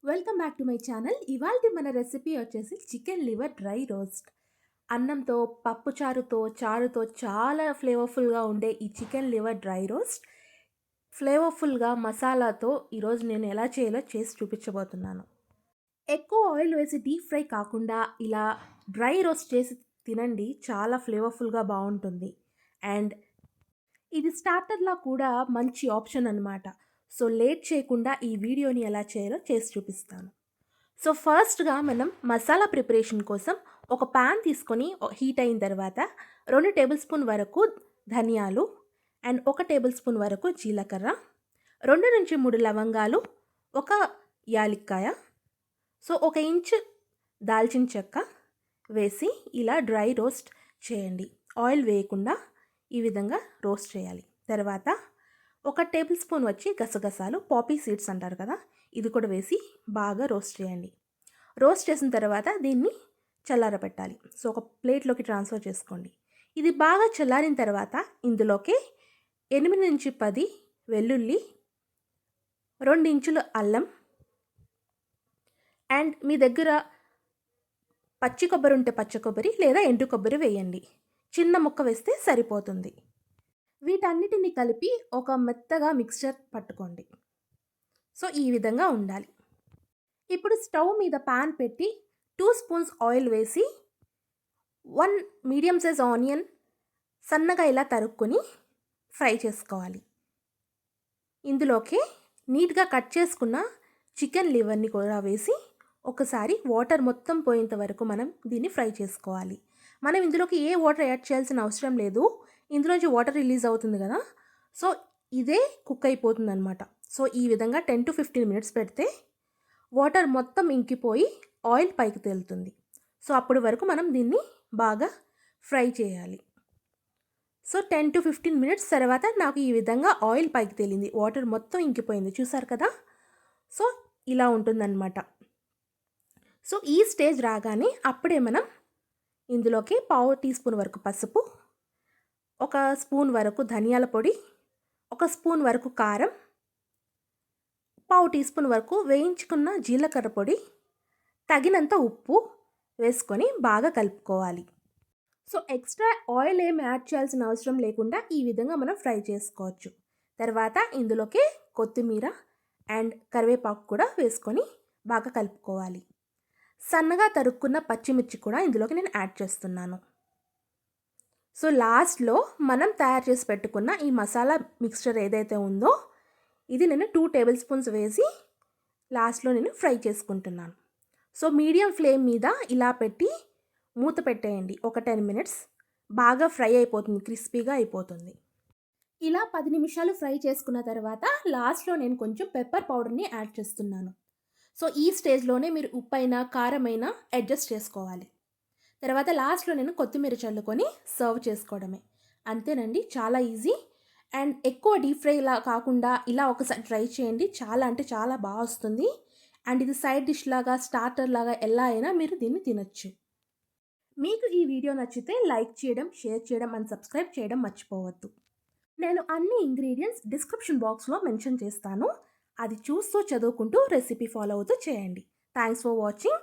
Welcome back to my channel. ఇవాల్టి మన recipe వచ్చేసి చికెన్ లివర్ డ్రై రోస్ట్. అన్నంతో, పప్పు చారుతో చాలా ఫ్లేవర్ఫుల్గా ఉండే ఈ చికెన్ లివర్ డ్రై రోస్ట్ ఫ్లేవర్ఫుల్గా మసాలాతో ఈరోజు నేను ఎలా చేయాలో చేసి చూపించబోతున్నాను. ఎక్కువ ఆయిల్ వేసి డీప్ ఫ్రై కాకుండా ఇలా డ్రై రోస్ట్ చేసి తినండి, చాలా ఫ్లేవర్ఫుల్గా బాగుంటుంది. అండ్ ఇది స్టార్టర్లా కూడా మంచి ఆప్షన్ అనమాట. సో లేట్ చేయకుండా ఈ వీడియోని ఎలా చేయాలో చేసి చూపిస్తాను. సో ఫస్ట్గా మనం మసాలా ప్రిపరేషన్ కోసం ఒక ప్యాన్ తీసుకొని హీట్ అయిన తర్వాత 2 టేబుల్ స్పూన్ వరకు ధనియాలు అండ్ 1 టేబుల్ స్పూన్ వరకు జీలకర్ర, 2 నుంచి 3 లవంగాలు, 1 యాలక్కాయ, సో 1 ఇంచ్ దాల్చిన చెక్క వేసి ఇలా డ్రై రోస్ట్ చేయండి. ఆయిల్ వేయకుండా ఈ విధంగా రోస్ట్ చేయాలి. తర్వాత 1 టేబుల్ స్పూన్ వచ్చి గసగసాలు, పాపీ సీడ్స్ అంటారు కదా, ఇది కూడా వేసి బాగా రోస్ట్ చేయండి. రోస్ట్ చేసిన తర్వాత దీన్ని చల్లారబెట్టాలి. సో ఒక ప్లేట్లోకి ట్రాన్స్ఫర్ చేసుకోండి. ఇది బాగా చల్లారిన తర్వాత ఇందులోకి 8 నుంచి 10 వెల్లుల్లి, 2 ఇంచులు అల్లం అండ్ మీ దగ్గర పచ్చి కొబ్బరి ఉంటే పచ్చి కొబ్బరి లేదా ఎండు కొబ్బరి వేయండి. చిన్న ముక్క వేస్తే సరిపోతుంది. వీటన్నిటిని కలిపి ఒక మెత్తగా మిక్స్చర్ పట్టుకోండి. సో ఈ విధంగా ఉండాలి. ఇప్పుడు స్టవ్ మీద ప్యాన్ పెట్టి 2 స్పూన్స్ ఆయిల్ వేసి 1 మీడియం సైజ్ ఆనియన్ సన్నగా ఇలా తరుక్కొని ఫ్రై చేసుకోవాలి. ఇందులోకి నీట్గా కట్ చేసుకున్న చికెన్ లివర్ని కూడా వేసి ఒకసారి వాటర్ మొత్తం పోయేంత వరకు మనం దీన్ని ఫ్రై చేసుకోవాలి. మనం ఇందులోకి ఏ వాటర్ యాడ్ చేయాల్సిన అవసరం లేదు. ఇందులోంచి వాటర్ రిలీజ్ అవుతుంది కదా, సో ఇదే కుక్ అయిపోతుంది అనమాట. సో ఈ విధంగా 10 to 15 మినిట్స్ పెడితే వాటర్ మొత్తం ఇంకిపోయి ఆయిల్ పైకి తేలుతుంది. సో అప్పటి వరకు మనం దీన్ని బాగా ఫ్రై చేయాలి. సో 10 to 15 మినిట్స్ తర్వాత నాకు ఈ విధంగా ఆయిల్ పైకి తేలింది, వాటర్ మొత్తం ఇంకిపోయింది, చూసారు కదా. సో ఇలా ఉంటుందన్నమాట. సో ఈ స్టేజ్ రాగానే అప్పుడే మనం ఇందులోకి 1/2 టీ స్పూన్ వరకు పసుపు, 1 స్పూన్ వరకు ధనియాల పొడి, 1 స్పూన్ వరకు కారం, 1/2 టీ స్పూన్ వరకు వేయించుకున్న జీలకర్ర పొడి, తగినంత ఉప్పు వేసుకొని బాగా కలుపుకోవాలి. సో ఎక్స్ట్రా ఆయిల్ ఏమి యాడ్ చేయాల్సిన అవసరం లేకుండా ఈ విధంగా మనం ఫ్రై చేసుకోవచ్చు. తర్వాత ఇందులోకి కొత్తిమీర అండ్ కరివేపాకు కూడా వేసుకొని బాగా కలుపుకోవాలి. సన్నగా తరుక్కున్న పచ్చిమిర్చి కూడా ఇందులోకి నేను యాడ్ చేస్తున్నాను. సో లాస్ట్లో మనం తయారు చేసి పెట్టుకున్న ఈ మసాలా మిక్స్చర్ ఏదైతే ఉందో ఇది నేను 2 టేబుల్ స్పూన్స్ వేసి లాస్ట్లో నేను ఫ్రై చేసుకుంటున్నాను. సో మీడియం ఫ్లేమ్ మీద ఇలా పెట్టి మూత పెట్టేయండి. ఒక 10 మినిట్స్ బాగా ఫ్రై అయిపోతుంది, క్రిస్పీగా అయిపోతుంది. ఇలా 10 నిమిషాలు ఫ్రై చేసుకున్న తర్వాత లాస్ట్లో నేను కొంచెం పెప్పర్ పౌడర్ని యాడ్ చేస్తున్నాను. సో ఈ స్టేజ్లోనే మీరు ఉప్పైనా కారమైనా అడ్జస్ట్ చేసుకోవాలి. తర్వాత లాస్ట్లో నేను కొత్తిమీర చల్లుకొని సర్వ్ చేసుకోవడమే. అంతేనండి, చాలా ఈజీ. అండ్ ఎక్కువ డీప్ ఫ్రై ఇలా కాకుండా ఇలా ఒకసారి ట్రై చేయండి, చాలా అంటే చాలా బాగా వస్తుంది. అండ్ ఇది సైడ్ డిష్ లాగా, స్టార్టర్ లాగా ఎలా అయినా మీరు దీన్ని తినొచ్చు. మీకు ఈ వీడియో నచ్చితే లైక్ చేయడం, షేర్ చేయడం అండ్ సబ్స్క్రైబ్ చేయడం మర్చిపోవద్దు. నేను అన్ని ఇంగ్రీడియంట్స్ డిస్క్రిప్షన్ బాక్స్లో మెన్షన్ చేస్తాను, అది చూస్తూ చదువుకుంటూ రెసిపీ ఫాలో అవుతూ చేయండి. Thanks for watching.